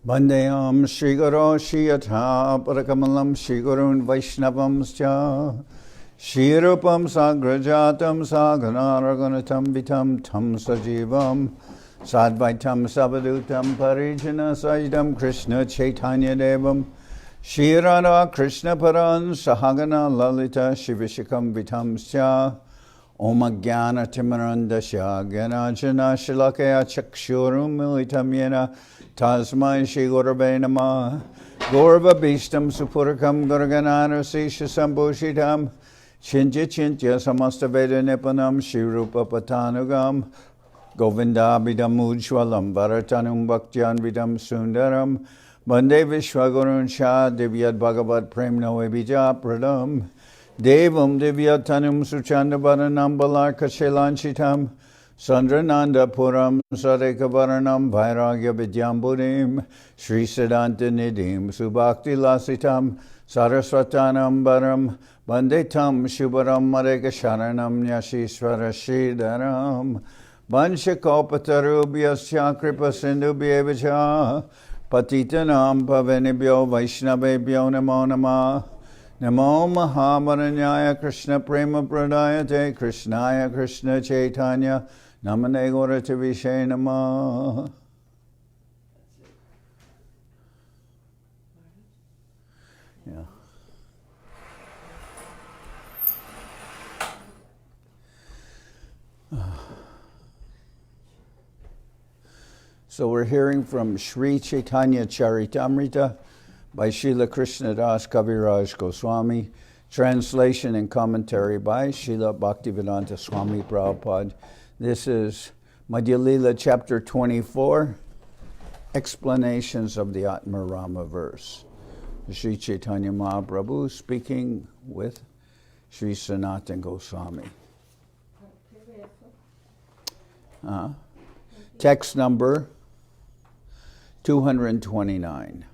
Vandeyam Shri Guru Shri Yatha Parakamalam Shri Gurun Vaishnavamscha Shri Rupam Sagrajatam Saganaraganatam Vitam Tam Sajivam Sadvaitam Savadutam Parijana Sajdam Krishna Chaitanya Devam Shri Radha Krishna Paran Sahagana Lalita Shivishikam Vitamscha Om Jnana Timarandasya Gyanajana Shilakaya Chakshurum Militam Yena Tasmai Shri Gurave Namah Gaurva Bhishtam Supurakam Gurganana Sisha Sambhushitam Chintya Chintya Samasta Veda Nipanam Shri Rupa Patanugam Govindabhidam Ujwalam Bharatanum Bhaktyan Vidam Sundaram Bande Vishwagurun Shah Divyad Bhagavat Premno Ebija Pradam Devam Divyatanum Suchanda Varanam Balarka Shelanchitam Sandrananda Puram Sadeka Varanam Vairagya Vidyambudim Sri Siddhanta Nidim Subhakti Lasitam Saraswatanam Baram Bandetam Shubharam Mareka Sharanam Nyashishvara Shridaram Vanshakopatarubyasya Kripa Sindhubhyevacha Patitanam Pavanibhyo Vaishnavebhyo Namo Namah Namo Mahavaranyaya Krishna Prema Pradayate Krishnaya Krishna Chaitanya Namane Gorati Vishe Namah. Yeah. So we're hearing from Sri Chaitanya Charitamrita by Srila Krishnadas Kaviraj Goswami, translation and commentary by Srila Bhaktivedanta Swami Prabhupada. This is Madhya-lila chapter 24, explanations of the Atmarama verse. Sri Chaitanya Mahaprabhu speaking with Sri Sanatan Goswami. Text number 229.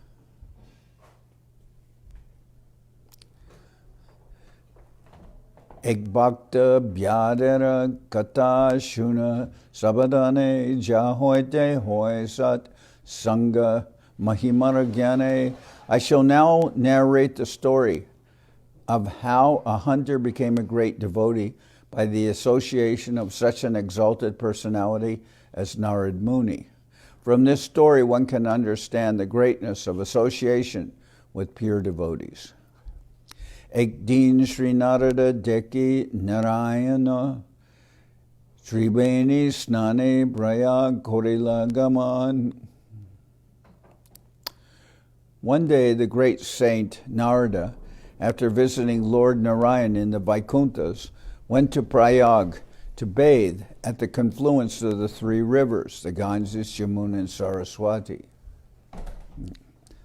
Ek bhakta byadara kata shuna sabadane jahoite hoy sat sangha mahimara gyane. I shall now narrate the story of how a hunter became a great devotee by the association of such an exalted personality as Narad Muni. From this story, one can understand the greatness of association with pure devotees. Ek din Sri Narada Deki Narayana Tribeni Snane Prayag Korila Gaman. One day, the great saint Narada, after visiting Lord Narayan in the Vaikunthas, went to Prayag to bathe at the confluence of the three rivers, the Ganges, Jamuna, and Saraswati.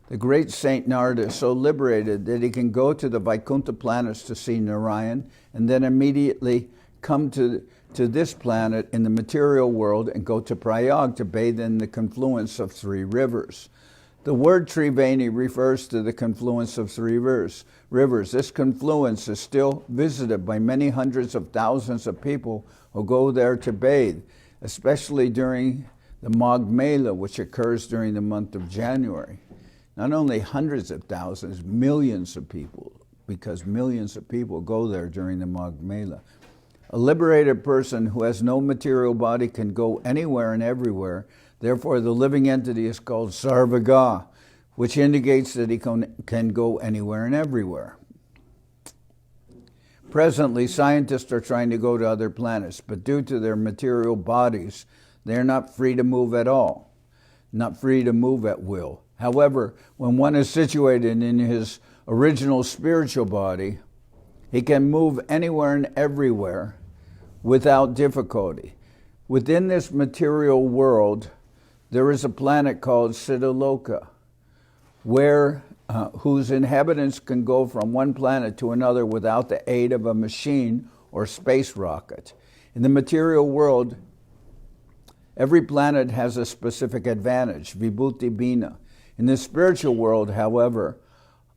The great Saint Narada is so liberated that he can go to the Vaikuntha planets to see Narayan and then immediately come to this planet in the material world and go to Prayag to bathe in the confluence of three rivers. The word Triveni refers to the confluence of three rivers. This confluence is still visited by many hundreds of thousands of people who go there to bathe, especially during the Madhya-lila, which occurs during the month of January. Not only hundreds of thousands, millions of people, because millions of people go there during the Madhya-lila. A liberated person who has no material body can go anywhere and everywhere. Therefore, the living entity is called Sarvaga, which indicates that he can go anywhere and everywhere. Presently, scientists are trying to go to other planets, but due to their material bodies, they're not free to move at all, not free to move at will. However, when one is situated in his original spiritual body, he can move anywhere and everywhere without difficulty. Within this material world, there is a planet called Siddhaloka, whose inhabitants can go from one planet to another without the aid of a machine or space rocket. In the material world, every planet has a specific advantage, vibhuti bina. In the spiritual world, however,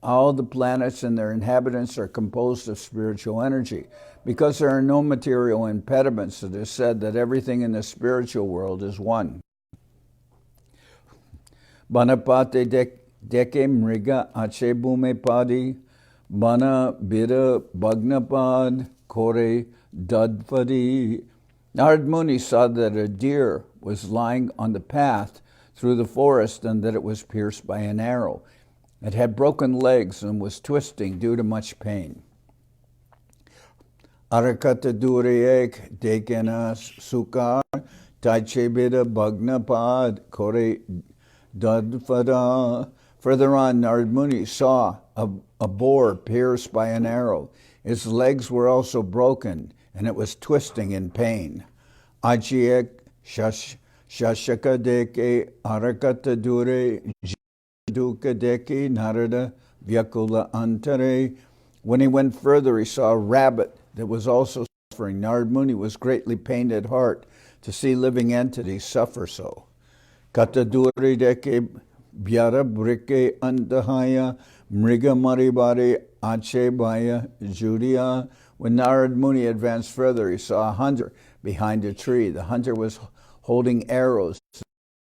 all the planets and their inhabitants are composed of spiritual energy. Because there are no material impediments, it is said that everything in the spiritual world is one. Banapate deke mriga ache bhume padi, bana bira bagnapad kore dadpadi. Narad Muni saw that a deer was lying on the path through the forest and that it was pierced by an arrow. It had broken legs and was twisting due to much pain. Arakata duriyek dekenas sukar taichebida bagnapad kore dadfada. Further on, Narad Muni saw a boar pierced by an arrow. Its legs were also broken, and it was twisting in pain. Achiek shashaka deke arakata dure duka deke narada vyakula antare. When he went further, he saw a rabbit that was also suffering. Narad Muni was greatly pained at heart to see living entities suffer so. Kata dure deke byara brike andahaya mriga maribari ache baya judia. When Narad Muni advanced further, he saw a hunter behind a tree. The hunter was holding arrows,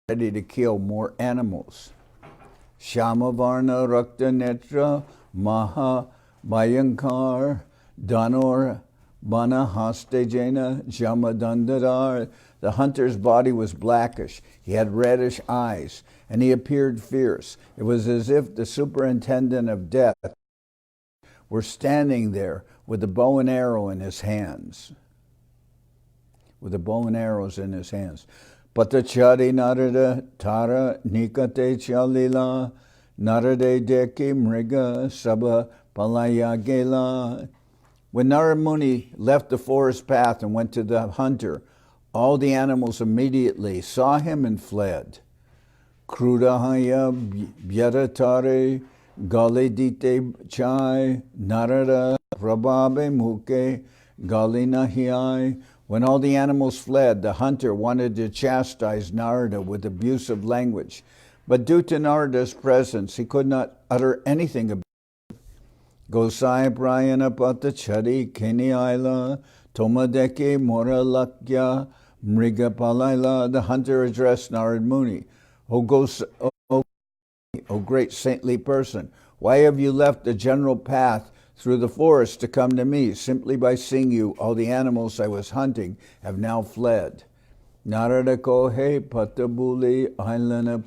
ready to kill more animals. Shamavarna rakta netra maha bayankar danor bana hastejena jamadandadar. The hunter's body was blackish. He had reddish eyes, and he appeared fierce. It was as if the superintendent of death were standing there with a bow and arrow in his hands. With the bow and arrows in his hands. Patachari narada tara nikate chalila narade deki mriga sabha palaya gela. When Narad Muni left the forest path and went to the hunter, all the animals immediately saw him and fled. Krudahaya byaratare gale dite chai narada rababe muke gali nahiyai. When all the animals fled, the hunter wanted to chastise Narada with abusive language. But due to Narada's presence, he could not utter anything about it. Gosai Prayana Bhattacharya Keniaila Tomadeke Mora Lakya Mriga Palaila. The hunter addressed Narad Muni. O great saintly person, why have you left the general path through the forest to come to me? Simply by seeing you, all the animals I was hunting have now fled. Narada kohe patabuli ailana.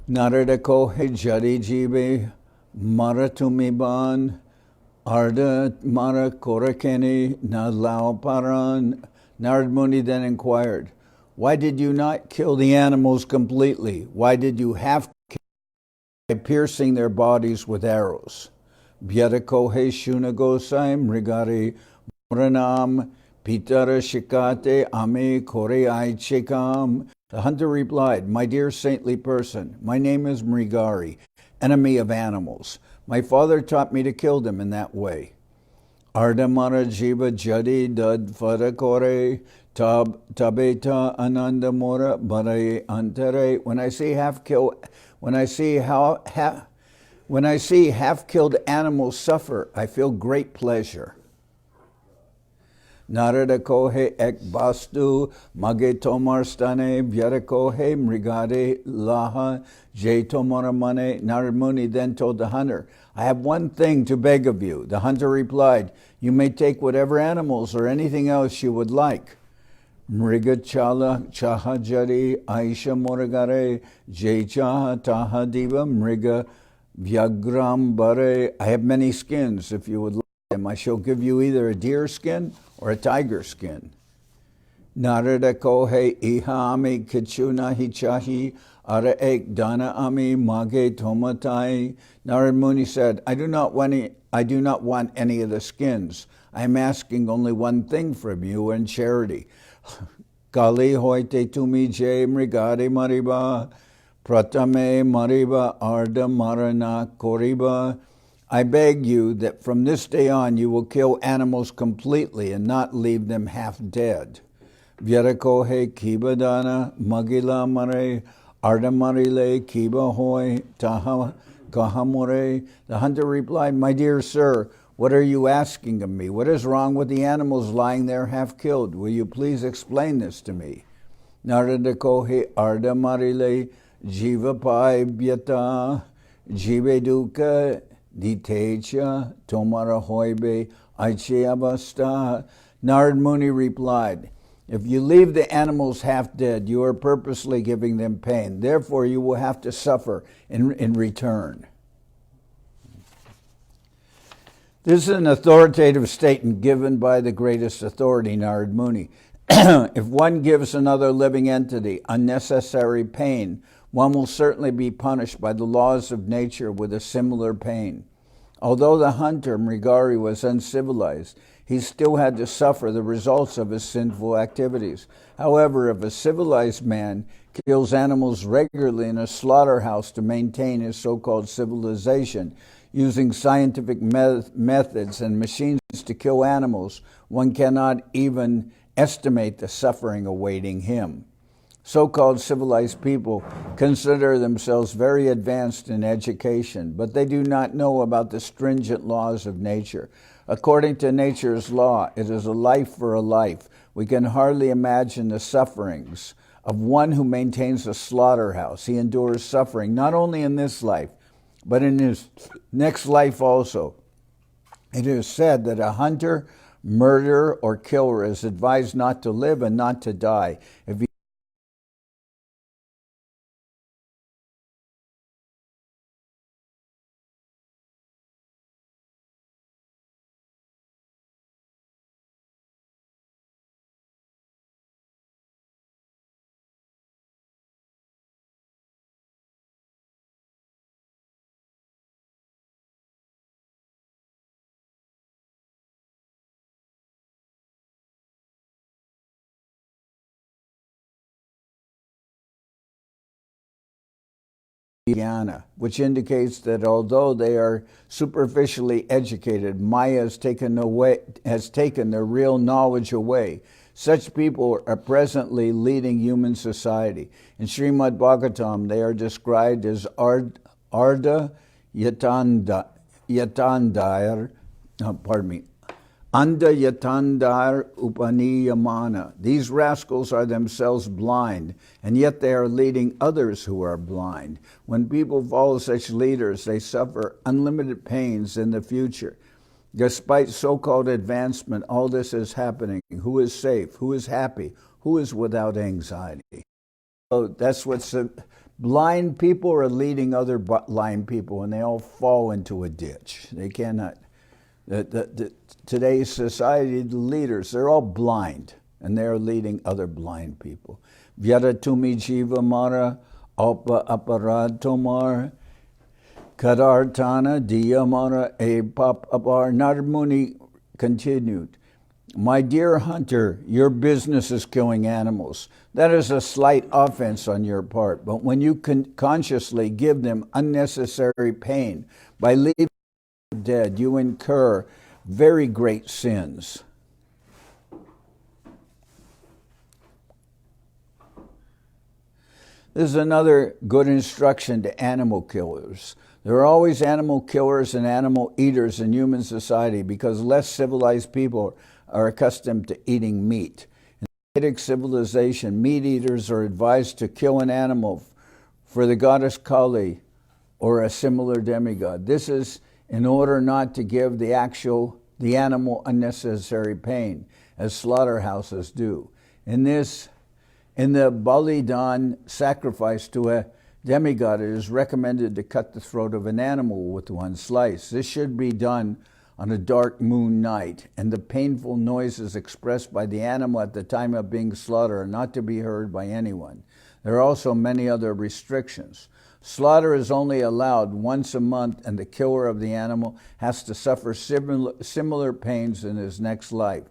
Narada kohe jari jibe maratumiban arda mara korakeni na lao paran. Narad Muni then inquired, why did you not kill the animals completely? Why did you have to kill by piercing their bodies with arrows? Byada kohe shuna gosai mrigari muranam pitara shikate ame kore aichekam. The hunter replied, my dear saintly person, my name is Mrigari, enemy of animals. My father taught me to kill them in that way. Ardamara jiva jadi dad farakore tabeta ananda mora barai antare. When I see half-killed animals suffer, I feel great pleasure. Narada kohe ek bastu mage tomar stane vyara kohe mrigade laha jay tomaramane. Narad Muni then told the hunter, I have one thing to beg of you. The hunter replied, you may take whatever animals or anything else you would like. Mriga chala chahajari aisha moragare jay chaha taha diva mriga vyagram bare. I have many skins. If you would like them, I shall give you either a deer skin or a tiger skin. Narada kohe ihami kichuna hichahi ara ek dana ami mage tomatai. Narad Muni said, I do not want any of the skins. I am asking only one thing from you in charity. Kali hoite tumi je mrigade mariba, pratame mariba arda marana koriba. I beg you that from this day on you will kill animals completely and not leave them half dead. Vyarakohe kibadana magila mare arda marile kiba hoy taha kahamore. The hunter replied, my dear sir, what are you asking of me? What is wrong with the animals lying there half killed? Will you please explain this to me? Narada kohe arda marile jiva pai byata jive duka ditecha tomara hoibe aiche avasta. Narad Muni replied, if you leave the animals half dead, you are purposely giving them pain. Therefore, you will have to suffer in return. This is an authoritative statement given by the greatest authority, Narad Muni. If one gives another living entity unnecessary pain, one will certainly be punished by the laws of nature with a similar pain. Although the hunter, Mrigari, was uncivilized, he still had to suffer the results of his sinful activities. However, if a civilized man kills animals regularly in a slaughterhouse to maintain his so-called civilization, using scientific methods and machines to kill animals, one cannot even estimate the suffering awaiting him. So-called civilized people consider themselves very advanced in education, but they do not know about the stringent laws of nature. According to nature's law, it is a life for a life. We can hardly imagine the sufferings of one who maintains a slaughterhouse. He endures suffering not only in this life, but in his next life also. It is said that a hunter, murderer, or killer is advised not to live and not to die. If he jnana, which indicates that although they are superficially educated, Maya has taken their real knowledge away. Such people are presently leading human society. In Srimad Bhagavatam, they are described as Arda Yatandar, Anda Yatandar Upaniyamana. These rascals are themselves blind, and yet they are leading others who are blind. When people follow such leaders, they suffer unlimited pains in the future. Despite so-called advancement, all this is happening. Who is safe? Who is happy? Who is without anxiety? So that's what's... blind people are leading other blind people, and they all fall into a ditch. They cannot... Today's society, the leaders, they're all blind, and they're leading other blind people. Vyaratumi jiva mara alpa aparad tomar kadartana diyamara e pap apar. Narad Muni continued, my dear hunter, your business is killing animals. That is a slight offense on your part, but when you consciously give them unnecessary pain by leaving dead, you incur very great sins. This is another good instruction to animal killers. There are always animal killers and animal eaters in human society because less civilized people are accustomed to eating meat. In Vedic civilization, meat eaters are advised to kill an animal for the goddess Kali or a similar demigod. This is in order not to give the animal unnecessary pain, as slaughterhouses do. In the Balidan sacrifice to a demigod, it is recommended to cut the throat of an animal with one slice. This should be done on a dark moon night, and the painful noises expressed by the animal at the time of being slaughtered are not to be heard by anyone. There are also many other restrictions. Slaughter is only allowed once a month, and the killer of the animal has to suffer similar pains in his next life.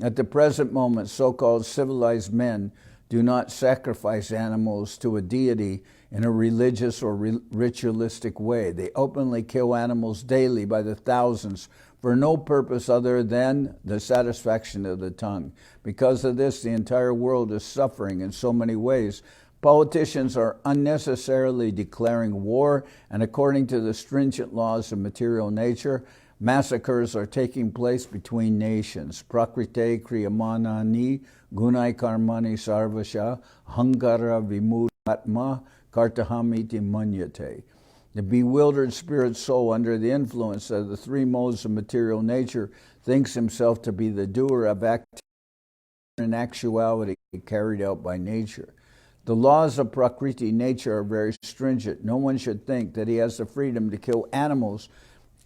At the present moment, so-called civilized men do not sacrifice animals to a deity in a religious or ritualistic way. They openly kill animals daily by the thousands for no purpose other than the satisfaction of the tongue. Because of this, the entire world is suffering in so many ways. Politicians are unnecessarily declaring war, and according to the stringent laws of material nature, massacres are taking place between nations. Prakrite kriyamanani gunai karmani sarvasha hangara vimudatma kartahamiti manyate. The bewildered spirit soul, under the influence of the three modes of material nature, thinks himself to be the doer of activity in actuality carried out by nature. The laws of Prakriti nature are very stringent. No one should think that he has the freedom to kill animals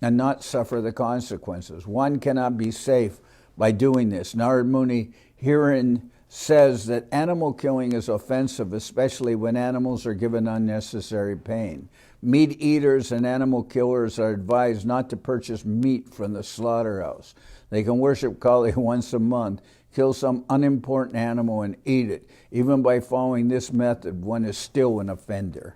and not suffer the consequences. One cannot be safe by doing this. Narad Muni herein says that animal killing is offensive, especially when animals are given unnecessary pain. Meat eaters and animal killers are advised not to purchase meat from the slaughterhouse. They can worship Kali once a month, kill some unimportant animal and eat it. Even by following this method, one is still an offender.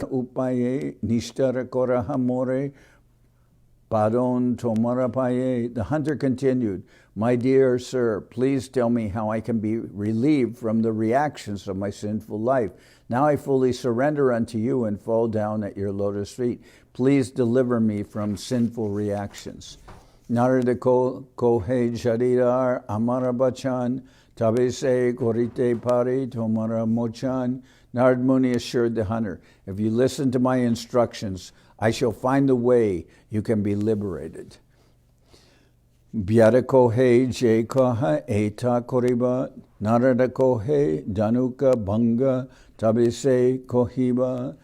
Upaye nishtara koraha more padon tomarapaye. The hunter continued, "My dear sir, please tell me how I can be relieved from the reactions of my sinful life. Now I fully surrender unto you and fall down at your lotus feet. Please deliver me from sinful reactions." Narada kohe jaridar amara bachan tabese korite pari tomara mochan. Narad Muni assured the hunter, "If you listen to my instructions, I shall find the way you can be liberated." Vyada kohe je koha eta koriba, Narada kohe danuka bhanga tabise kohiba.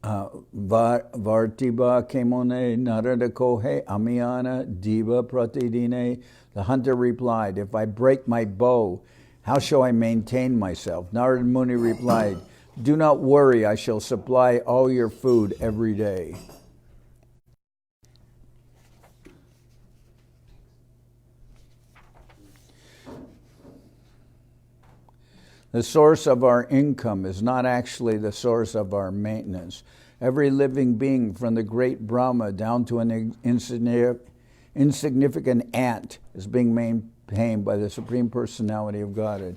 Vartiba kemone narada kohe amiyana diva pratidine. The hunter replied, "If I break my bow, how shall I maintain myself?" Narada Muni replied, "Do not worry, I shall supply all your food every day." The source of our income is not actually the source of our maintenance. Every living being, from the great Brahma down to an insignificant ant is being maintained by the Supreme Personality of Godhead.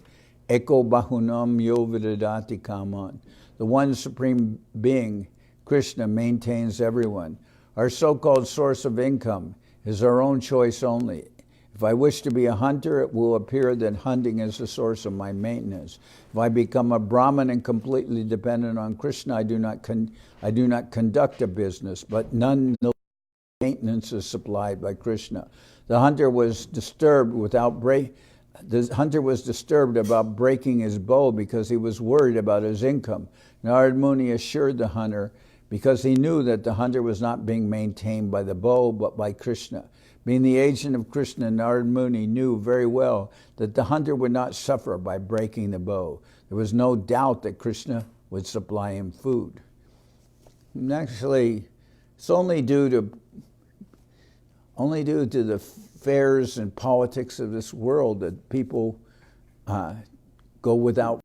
Eko bahunam yo vidadati kaman. The one Supreme Being, Krishna, maintains everyone. Our so-called source of income is our own choice only. If I wish to be a hunter, it will appear that hunting is the source of my maintenance. If I become a Brahmin and completely dependent on Krishna, I do not conduct a business, but none no maintenance is supplied by Krishna. The hunter was disturbed about breaking his bow because he was worried about his income. Narad Muni assured the hunter, because he knew that the hunter was not being maintained by the bow, but by Krishna. Being the agent of Krishna, Narad Muni knew very well that the hunter would not suffer by breaking the bow. There was no doubt that Krishna would supply him food. And actually, it's only due to the affairs and politics of this world that people go without.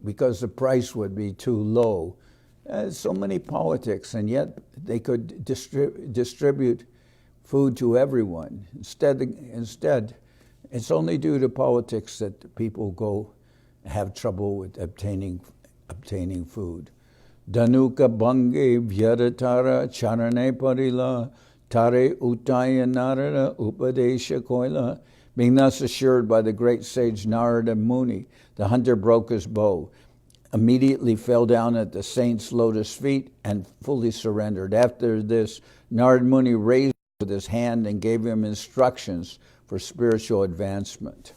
Because the price would be too low. So many politics, and yet they could distribute food to everyone. Instead, it's only due to politics that people have trouble with obtaining food. Danuka bange vyaratara charane parila tare utaya narada upadesha koila. Being thus assured by the great sage Narada Muni, the hunter broke his bow, immediately fell down at the saint's lotus feet, and fully surrendered. After this, Narada Muni raised him with his hand and gave him instructions for spiritual advancement.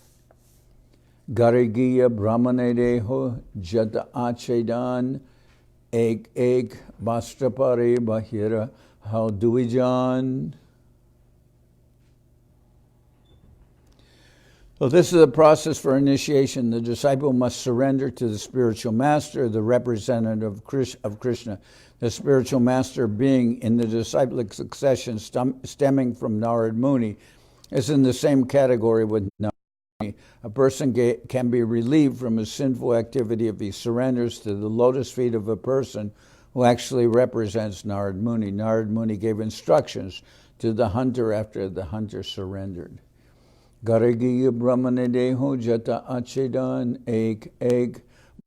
Garigiya brahmane deho jata achedan ek bastrapare bahira how duijan. So this is a process for initiation. The disciple must surrender to the spiritual master, the representative of Krishna. The spiritual master being in the disciplic succession stemming from Narad Muni is in the same category with Narad Muni. A person can be relieved from his sinful activity if he surrenders to the lotus feet of a person who actually represents Narad Muni. Narad Muni gave instructions to the hunter after the hunter surrendered. Garigiya brahmane deho jata achedan ek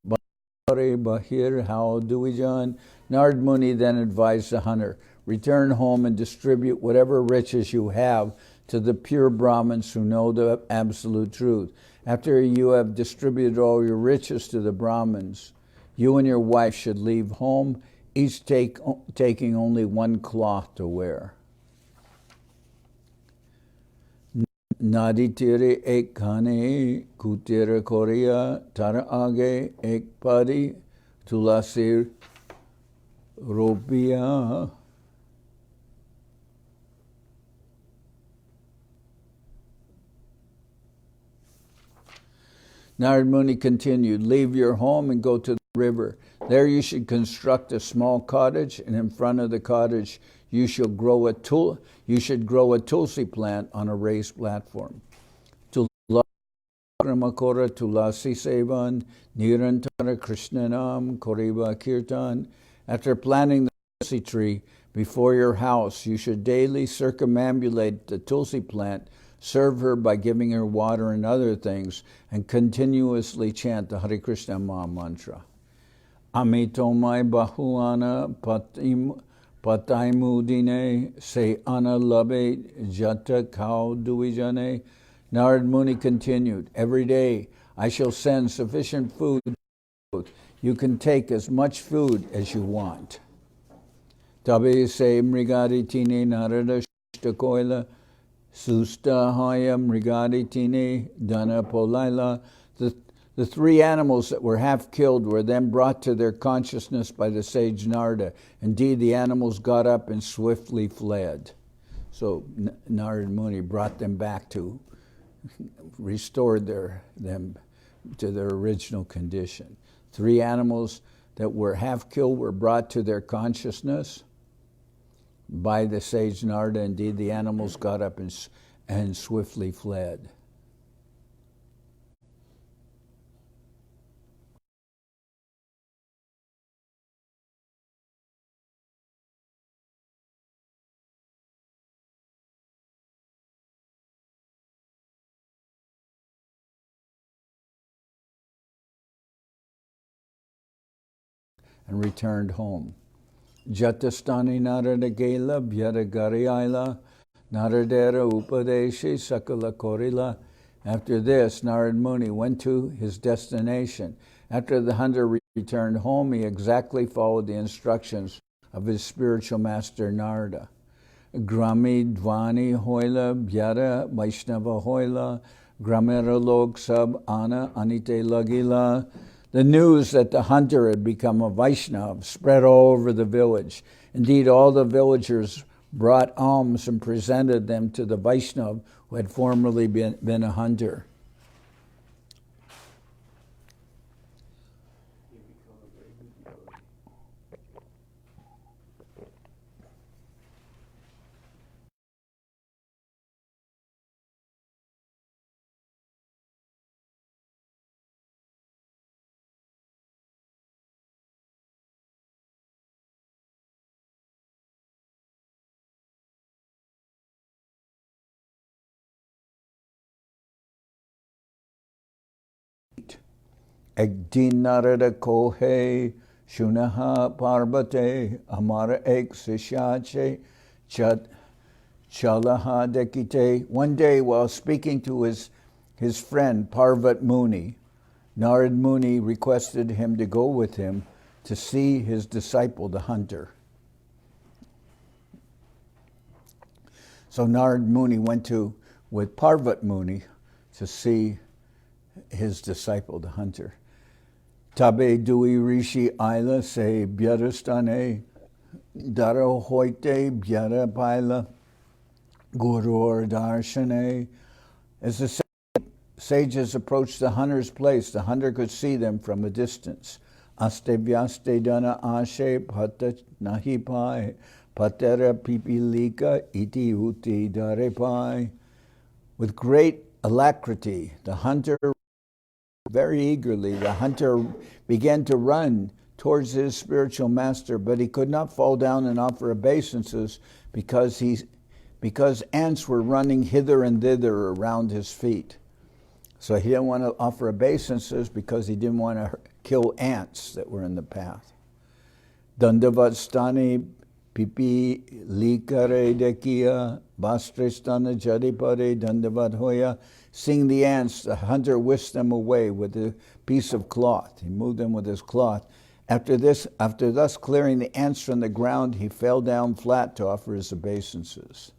bare bahir how duijan. Narad Muni then advised the hunter, return home and distribute whatever riches you have to the pure Brahmins who know the absolute truth. After you have distributed all your riches to the Brahmins, you and your wife should leave home, each taking only one cloth to wear. Nadi tere ek khane kutera korea tara age ek padi tulasir ropia. Narad Muni continued, leave your home and go to the river. There you should construct a small cottage, and in front of the cottage you should grow a tulsi plant on a raised platform. Makora tulasi sevan nirantara krishnanam koriba kirtan. After planting the tulsi tree before your house, you should daily circumambulate the tulsi plant, serve her by giving her water and other things, and continuously chant the Hare Krishna Maha Mantra. Amitomai bahuana pataimudine se analabe jata kau duijane. Narad Muni continued, every day I shall send sufficient food. You can take as much food as you want. Tabe se mrigadi tine narada shtakoila susta haya mrigadi tine dana polaila. The three animals that were half killed were then brought to their consciousness by the sage Narada. Indeed, the animals got up and swiftly fled. So Narad Muni brought them back restored them to their original condition. 3 animals that were half killed were brought to their consciousness by the sage Narada. Indeed, the animals got up and swiftly fled. And returned home. Jatastani Narada Gela Bhyadagari Aila Naradera Upadeshe Sakala Korila. After this, Narad Muni went to his destination. After the hunter returned home, he exactly followed the instructions of his spiritual master Narada. Grami Dvani Hoila Bhyara Vaishnava Hoila Gramera Log Sab Ana Anite Lagila. The news that the hunter had become a Vaishnava spread all over the village. Indeed, all the villagers brought alms and presented them to the Vaishnava who had formerly been a hunter. Ekdin Narada Kohe Shunaha Parvate Amara Ek Sishache Chat Chalaha Dekite. One day, while speaking to his friend Parvat Muni, Narad Muni requested him to go with him to see his disciple, the hunter. So Narad Muni went with Parvat Muni to see his disciple, the hunter. Tabe dui rishi aila se byarastane daro hoite byara paila gurur darshane. As the sages approached the hunter's place, the hunter could see them from a distance. Aste vyaste dana ashe patat nahi pai patera pipilika iti uti darepai. With great alacrity, the hunter very eagerly, the hunter began to run towards his spiritual master, but he could not fall down and offer obeisances because ants were running hither and thither around his feet. So he didn't want to offer obeisances because he didn't want to kill ants that were in the path. Dandavat stani pipi likare dekia bastristana jadipare dandavat hoya. Seeing the ants, the hunter whisked them away with a piece of cloth. He moved them with his cloth. After thus clearing the ants from the ground, he fell down flat to offer his obeisances.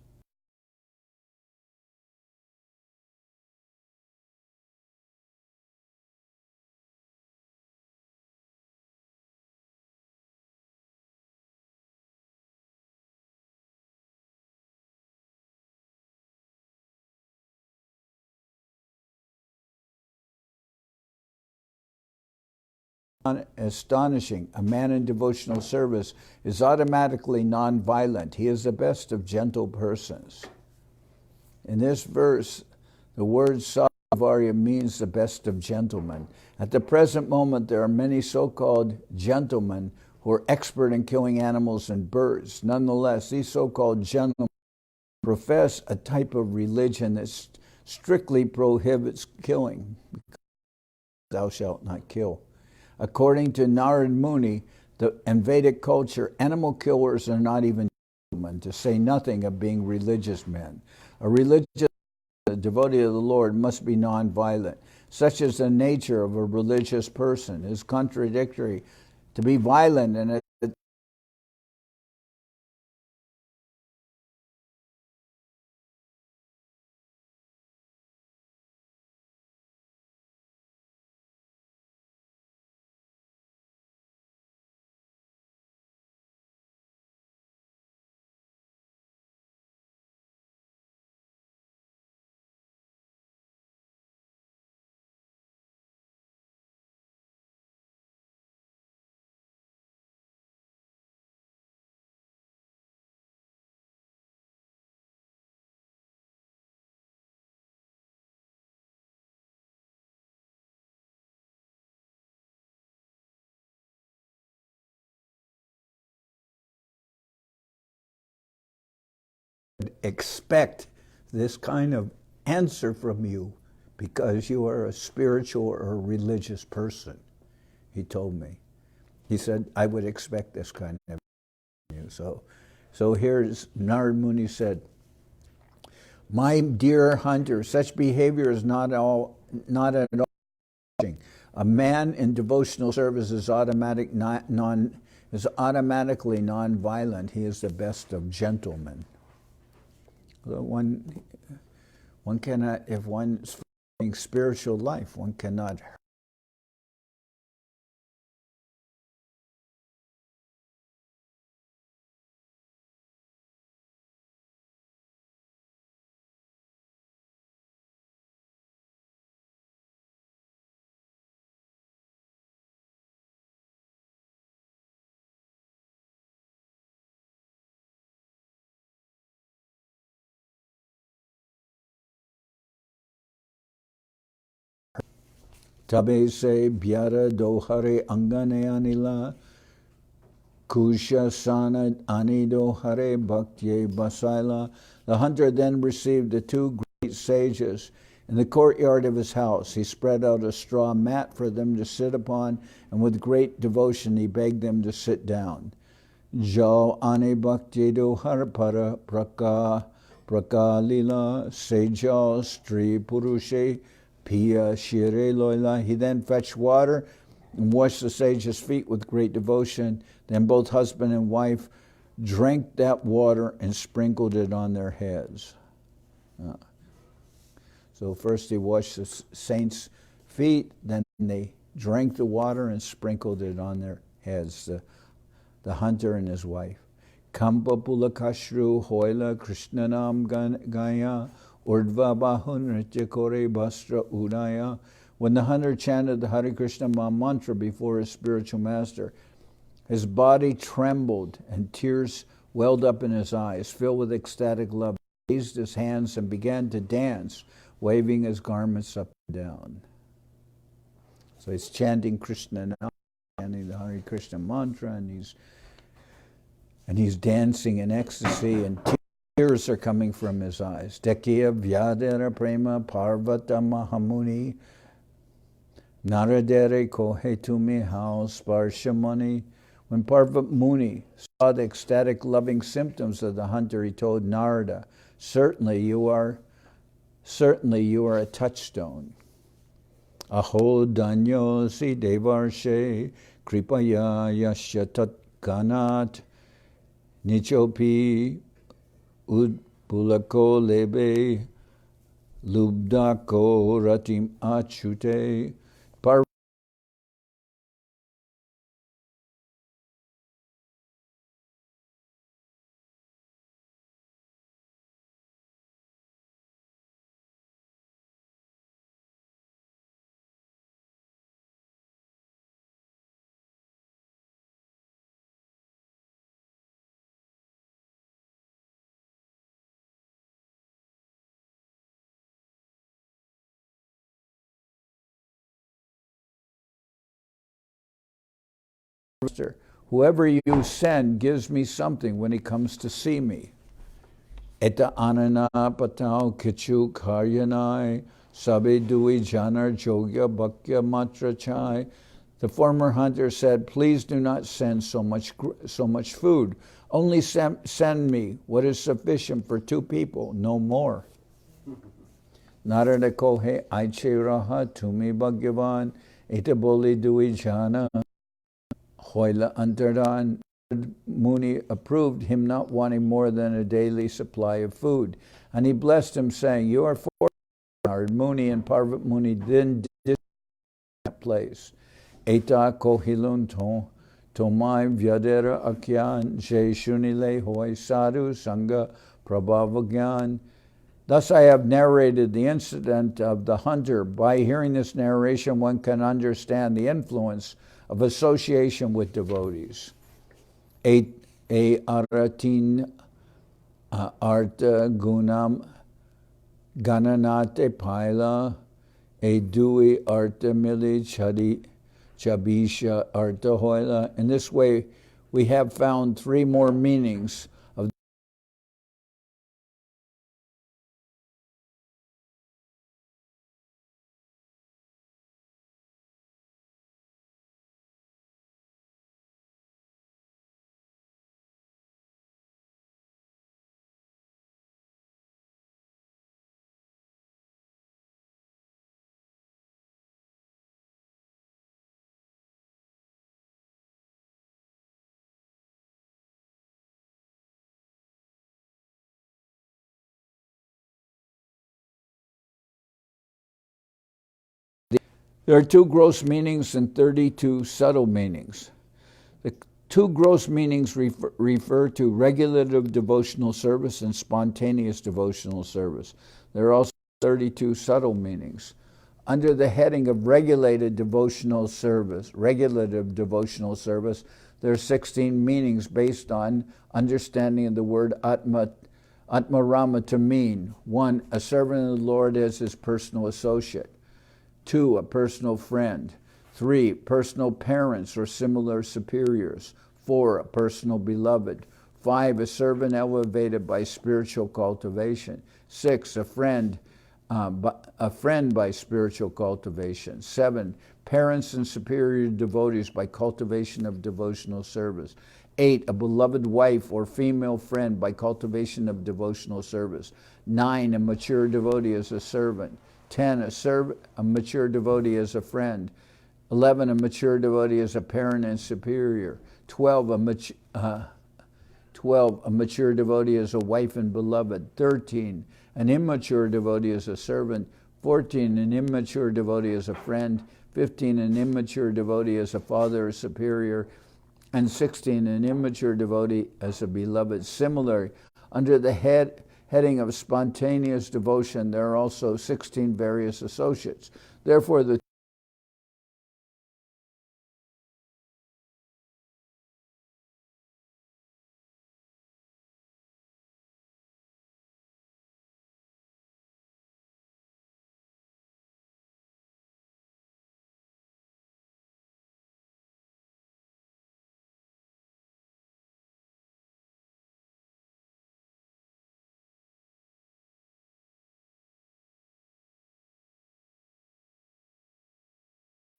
Astonishing. A man in devotional service is automatically non-violent. He is the best of gentle persons. In this verse, the word Savarya means the best of gentlemen. At the present moment, there are many so-called gentlemen who are expert in killing animals and birds. Nonetheless, these so-called gentlemen profess a type of religion that strictly prohibits killing. Thou shalt not kill. According to Narad Muni, in Vedic culture, animal killers are not even gentlemen, to say nothing of being religious men. A religious devotee of the Lord must be non-violent. Such is the nature of a religious person. It is contradictory to be violent and expect this kind of answer from you because you are a spiritual or religious person, he told me. He said, I would expect this kind of you. So here's Narad Muni said, my dear hunter, such behavior is not at all. A man in devotional service is automatically non-violent. He is the best of gentlemen. One cannot, if one's living spiritual life, one cannot hurt. Tabe se byara dohare anganeyanila kusha sana anido hare bhakti basaila. The hunter then received the two great sages in the courtyard of his house. He spread out a straw mat for them to sit upon, and with great devotion he begged them to sit down. Jo ane bhakti do harapara prakalila seja stri purushe Pia Shire Loila. He then fetched water and washed the sage's feet with great devotion. Then both husband and wife drank that water and sprinkled it on their heads. So first he washed the saints' feet, then they drank the water and sprinkled it on their heads, the hunter and his wife. Kampa Pulakashru Hoila Krishnanam Gaya Urdva Bahun Nritya Kore Bastra Udaya. When the hunter chanted the Hare Krishna mantra before his spiritual master, his body trembled and tears welled up in his eyes. Filled with ecstatic love, he raised his hands and began to dance, waving his garments up and down. So he's chanting Krishna now, chanting the Hare Krishna mantra, and he's dancing in ecstasy, and tears are coming from his eyes. Dekya Vyadera Prema Parvata Mahamuni Naradere Kohetumi How Sparshamani. When Parvat Muni saw the ecstatic loving symptoms of the hunter, he told Narada, certainly you are a touchstone. Aho danyosi devarshe kripaya yasya tat ganat nichopi Udpulako lebe lubdako ratim achute. Whoever you send gives me something when he comes to see me. Eta anana patao kichu karyanai sabe dui janar jogya bhakya matra chai. The former hunter said, please do not send so much food. Only send me what is sufficient for 2 people, no more. Narada kohe aiche raha tumi bhagyavan eta boli dui jana. Hoila Antardan. Muni approved him not wanting more than a daily supply of food. And he blessed him, saying, you are fortunate. Narad Muni and Parvat Muni then did that place. Eta kohilun tomai vyadera akyan je shunile hoy sadhu sangha prabhavagyan. Thus I have narrated the incident of the hunter. By hearing this narration, one can understand the influence of association with devotees. E aratin arta gunam gananate paila e dui arta mili chadi chabisha arta hoila. In this way, we have found 3 more meanings There are 2 gross meanings and 32 subtle meanings. The 2 gross meanings refer to regulative devotional service and spontaneous devotional service. There are also 32 subtle meanings. Under the heading of regulative devotional service, there are 16 meanings based on understanding of the word Atmarama to mean: 1, a servant of the Lord as his personal associate; 2, a personal friend; 3, personal parents or similar superiors; 4, a personal beloved; 5, a servant elevated by spiritual cultivation; 6, a friend by spiritual cultivation; 7, parents and superior devotees by cultivation of devotional service; 8, a beloved wife or female friend by cultivation of devotional service; 9, a mature devotee as a servant; 10, a mature devotee as a friend; 11, a mature devotee as a parent and superior; 12, a mature devotee as a wife and beloved; 13, an immature devotee as a servant; 14, an immature devotee as a friend; 15, an immature devotee as a father or superior; and 16, an immature devotee as a beloved. Similarly, under the heading of spontaneous devotion, there are also 16 various associates. Therefore, the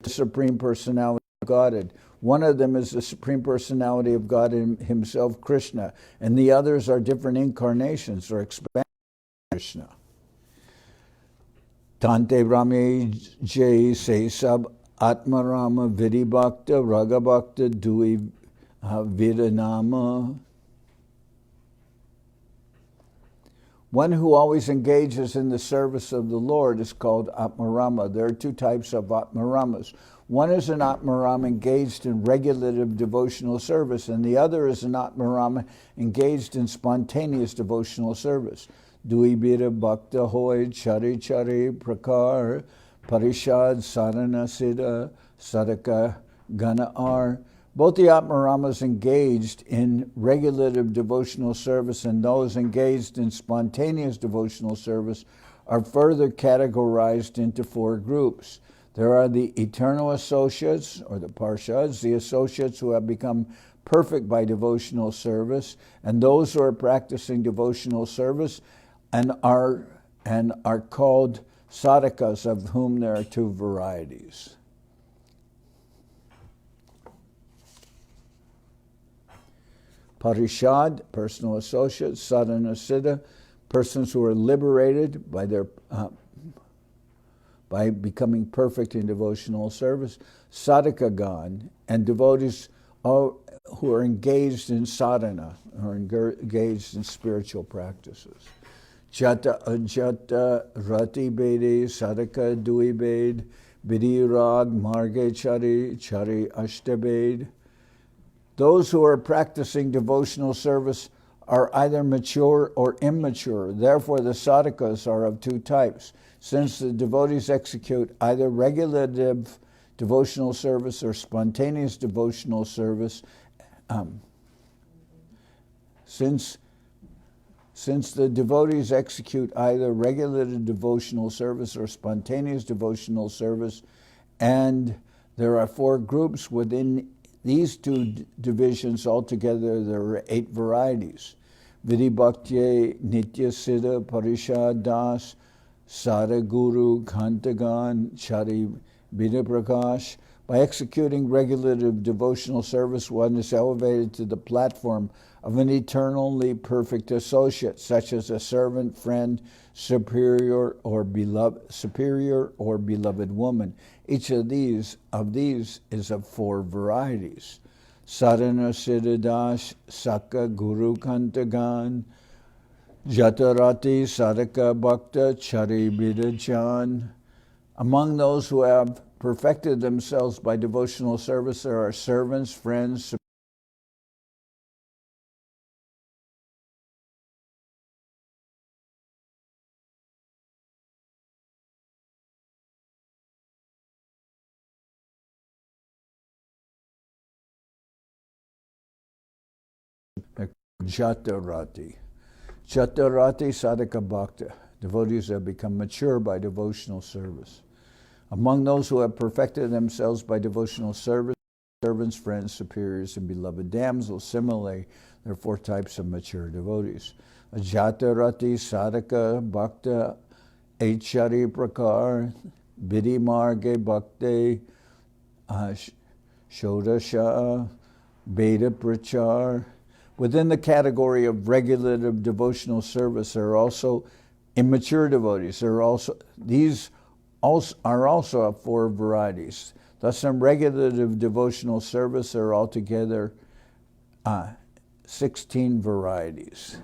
Supreme Personality of Godhead. One of them is the Supreme Personality of God himself, Krishna, and the others are different incarnations or expansions of Krishna. Tante Rame Jai Se Sab Atmarama Vidi Bhakta Raga Bhakta Dui Vidanama. One who always engages in the service of the Lord is called Atmarama. There are 2 types of Atmaramas. One is an Atmarama engaged in regulative devotional service, and the other is an Atmarama engaged in spontaneous devotional service. Dui Bira Bhakta Hoy Chari Chari Prakar Parishad Sarana Siddha Sadaka Gana Ar. Both the Atmaramas engaged in regulative devotional service and those engaged in spontaneous devotional service are further categorized into 4 groups. There are the eternal associates, or the parshads, the associates who have become perfect by devotional service, and those who are practicing devotional service and are called sadhakas, of whom there are 2 varieties. Parishad, personal associates; sadhana siddha, persons who are liberated by becoming perfect in devotional service; sadhakagan, and devotees who are engaged in sadhana, or engaged in spiritual practices. Jata ajata rati bedi sadhaka dui bed bidirag marge chari chari ashtabed. Those who are practicing devotional service are either mature or immature. Therefore, the sadhakas are of 2 types. Since the devotees execute either regulative devotional service or spontaneous devotional service, since the devotees execute either regulative devotional service or spontaneous devotional service, and there are 4 groups within these 2 divisions, altogether there are 8 varieties. Vidi Bhakti Nitya Siddha Parishad Das Sada Guru Kantagan Chari Bida Prakash. By executing regulative devotional service, one is elevated to the platform of an eternally perfect associate, such as a servant, friend, superior, or beloved woman. Each of these is of 4 varieties. Sadhana Siddhadash Saka Guru Kantagan Jatarati Sadhaka Bhakta Chari Bidajan. Among those who have perfected themselves by devotional service are our servants, friends, Jatarati. Jatarati sadhaka bhakta, devotees have become mature by devotional service. Among those who have perfected themselves by devotional service, servants, friends, superiors, and beloved damsels. Similarly, there are 4 types of mature devotees. Jatarati sadhaka bhakta echari prakar vidhi marge bhakti shodasha beta prachar. Within the category of regulative devotional service, there are also immature devotees. These are also of 4 varieties. Thus, in regulative devotional service, there are altogether 16 varieties.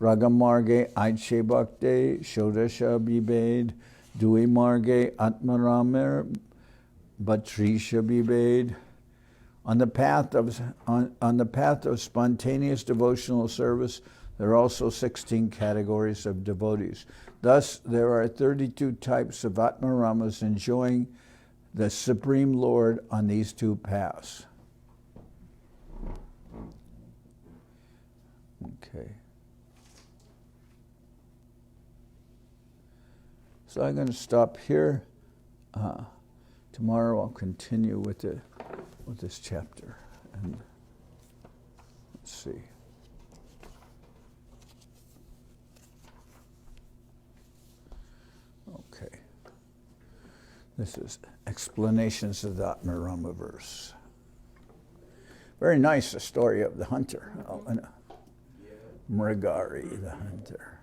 Ragamarge Aiche Bhakti, Shodasha Bibed, Dui Marge Atmarama, Bhatrisha Bibed. On the path of spontaneous devotional service, there are also 16 categories of devotees. Thus, there are 32 types of Atmaramas enjoying the Supreme Lord on these 2 paths. Okay. So I'm going to stop here. Tomorrow I'll continue with this chapter. And let's see. Okay. This is explanations of the Atmarama verse. Very nice, the story of the hunter. Mrigari, the hunter.